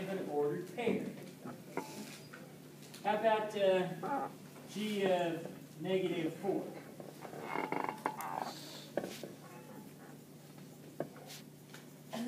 of an ordered pair. How about g of negative 4? That's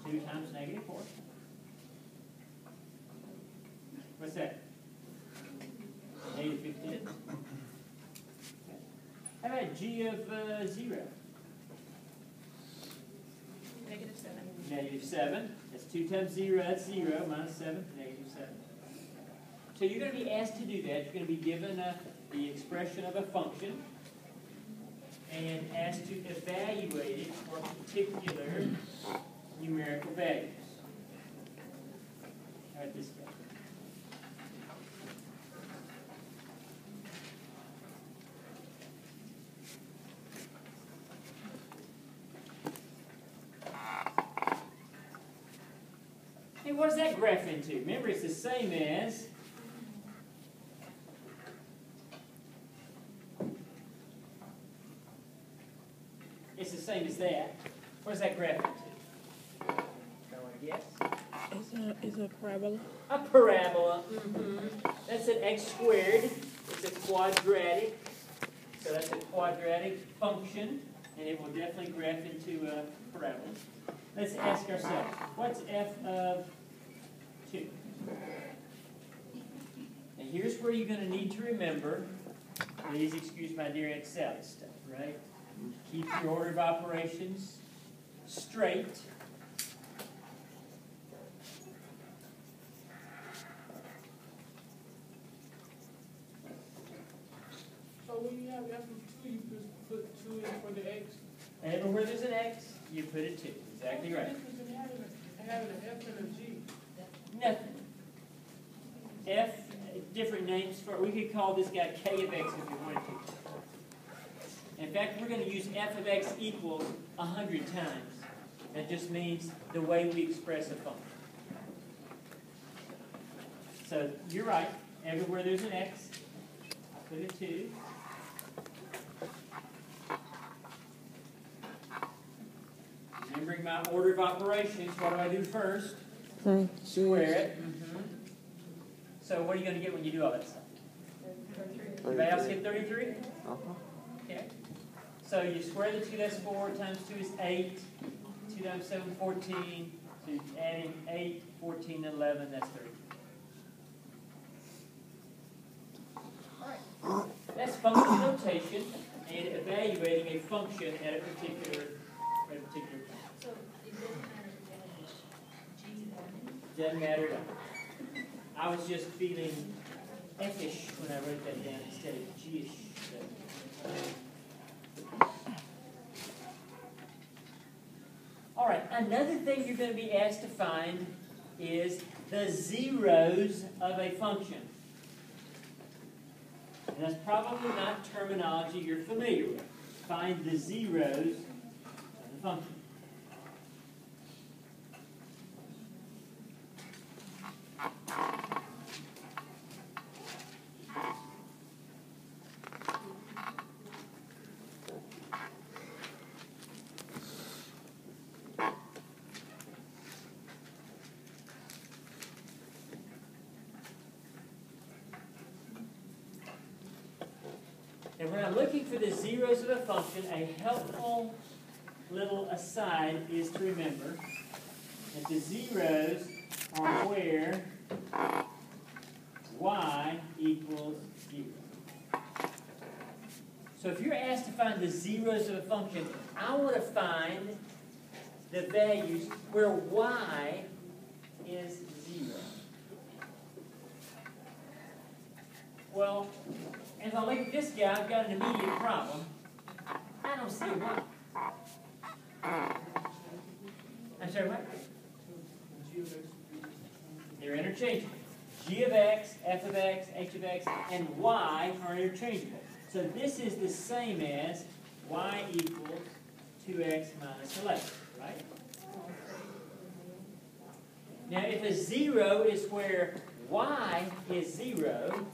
2 times negative 4. What's that? Negative 15. How about g of 0? Negative 7. Negative 7. That's 2 times 0. That's 0. Minus 7. Negative 7. So you're going to be asked to do that. You're going to be given the expression of a function and asked to evaluate it for particular numerical values. All right, this guy. Hey, what does that graph into? Remember, it's the same as that. What does that graph into? Can I guess? It's a parabola. A parabola. Mm-hmm. That's an x squared. It's a quadratic. So that's a quadratic function, and it will definitely graph into a parabola. Let's ask ourselves, what's f of 2? And here's where you're going to need to remember, please excuse my dear Excel stuff, right? Keep your order of operations straight. So when you have f of 2, you just put 2 in for the x? Everywhere there's an x, you put a 2. Exactly right. What's the difference in having an f and a g? Nothing. F, different names for it. We could call this guy k of x if we wanted to. In fact, we're going to use f of x equals 100 times. That just means the way we express a function. So you're right. Everywhere there's an x, I put a 2. Remembering my order of operations, what do I do first? Square it. Mm-hmm. So what are you going to get when you do all that stuff? 33. Anybody else get 33? Uh-huh. Okay. So you square the 2, that's 4, times 2 is 8. 2 times 7, 14. So you add in 8, 14, 11, that's 30. All right. That's function notation and evaluating a function at a particular point. So it doesn't matter if Doesn't matter at all. I was just feeling F-ish when I wrote that down instead of G-ish. All right, another thing you're going to be asked to find is the zeros of a function. And that's probably not terminology you're familiar with. Find the zeros of the function. And when I'm looking for the zeros of a function, a helpful little aside is to remember that the zeros are where y equals 0. So if you're asked to find the zeros of a function, I want to find the values where y is 0. Well, as I look at this guy, I've got an immediate problem. I don't see a y. I'm sorry, what? They're interchangeable. G of x, f of x, h of x, and y are interchangeable. So this is the same as y equals 2x minus 11, right? Now, if a 0 is where y is 0,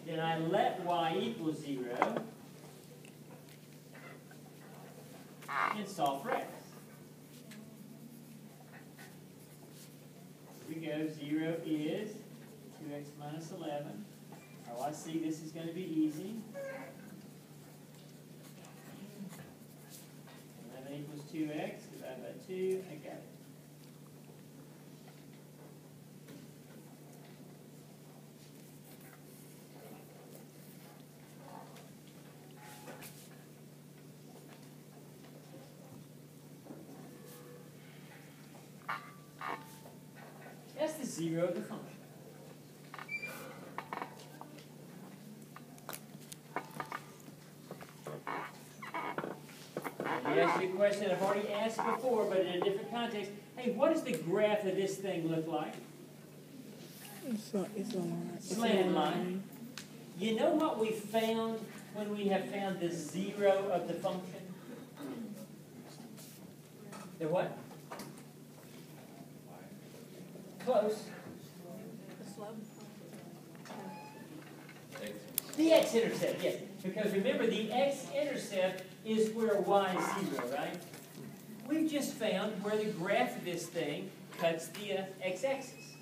then I let y equal 0 and solve for x. we go. 0 is 2x minus 11. Oh, I see this is going to be easy. 11 equals 2x, divided by 2, I got it. That's the 0 of the function. Let me ask you a question I've already asked before, but in a different context. Hey, what does the graph of this thing look like? It's a line. Slanted line. You know what we found when we have found the 0 of the function? The what? Close. The slope. The x-intercept, yes. Because remember, the x-intercept is where y is 0, right? We've just found where the graph of this thing cuts the x-axis.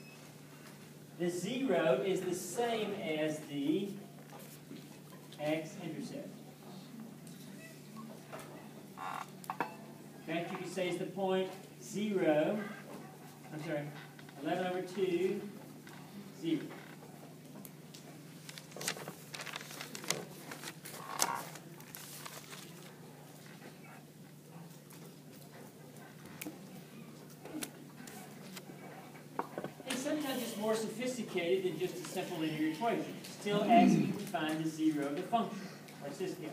The 0 is the same as the x-intercept. In fact, you could say it's the point 0, 11 over 2, 0. Sometimes it's more sophisticated than just a simple linear equation. Still asking you to find the 0 of the function. Watch this guy.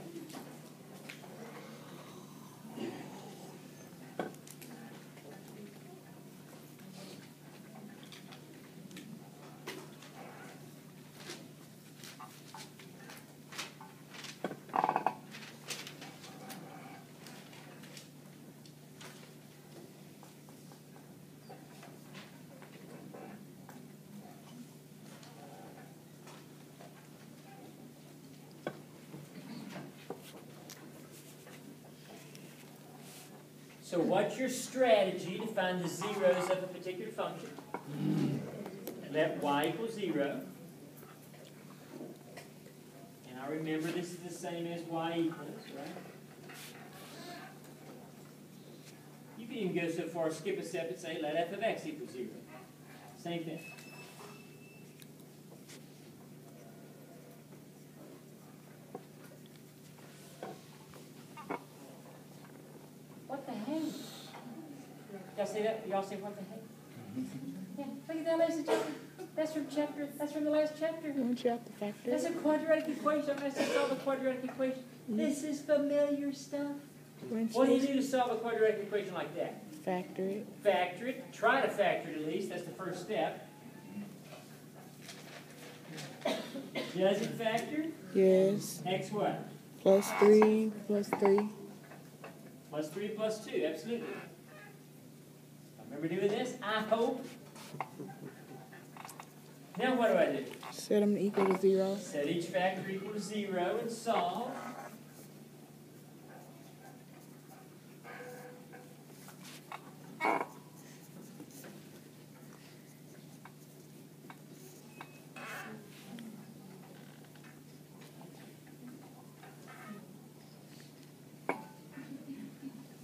So what's your strategy to find the zeros of a particular function? Let y equal 0. And I remember this is the same as y equals, right? You can even go so far, skip a step and say let f of x equal 0. Same thing. What the heck? Y'all see that? Y'all see what the heck? Yeah, look at that, ladies and gentlemen. That's from the last chapter. One chapter factor. That's a quadratic equation. I'm going to solve a quadratic equation. This is familiar stuff. What do you do to solve a quadratic equation like that? Factor it. Factor it. Try to factor it at least. That's the first step. Does it factor? Yes. X what? Plus 3, plus 3. Plus 3 plus 2. Absolutely. Remember doing this? I hope. Now what do I do? Set them equal to 0. Set each factor equal to 0 and solve.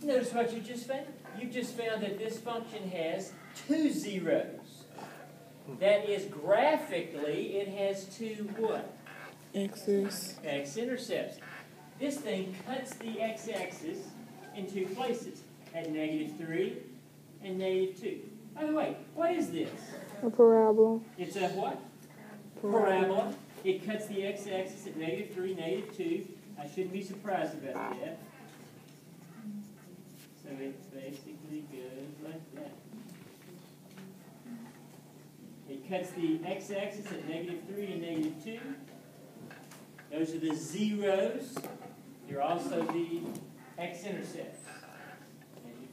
Notice what you just found. You just found that this function has 2 zeros. That is, graphically, it has 2 what? X's. X-intercepts. This thing cuts the x-axis in 2 places, at -3 and -2. By the way, what is this? A parabola. It's a what? Parabola. It cuts the x-axis at -3, -2. I shouldn't be surprised about that. So it basically goes like that. It cuts the x-axis at -3 and -2. Those are the zeros. They're also the x-intercepts.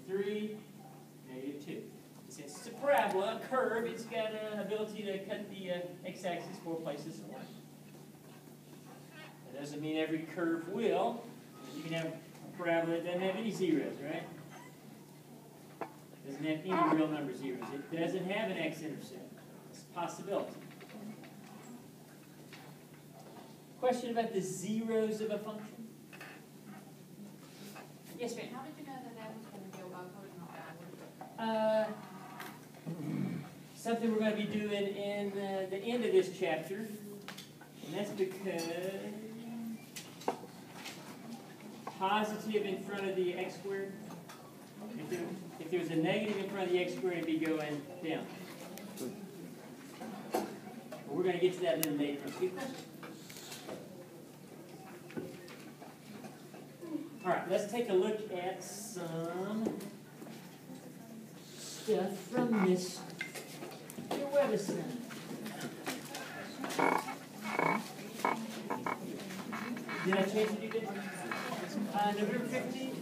-3, -2. Since it's a parabola, a curve, it's got an ability to cut the x-axis 4 places away. That doesn't mean every curve will. You can have a parabola that doesn't have any zeros, right? Doesn't doesn't have any real number zeros. It doesn't have an x-intercept. It's a possibility. Question about the zeros of a function? Yes, ma'am? How did you know that that was going to go upward and not downward? Something we're going to be doing in the end of this chapter, and that's because positive in front of the x squared, if there was a negative in front of the x squared, it'd be going down. But we're going to get to that a little later. Good question. All right, let's take a look at some stuff from Mr. Webison. Did I change the due date? November 15th?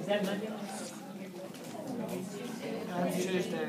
Is that Monday? Tuesday.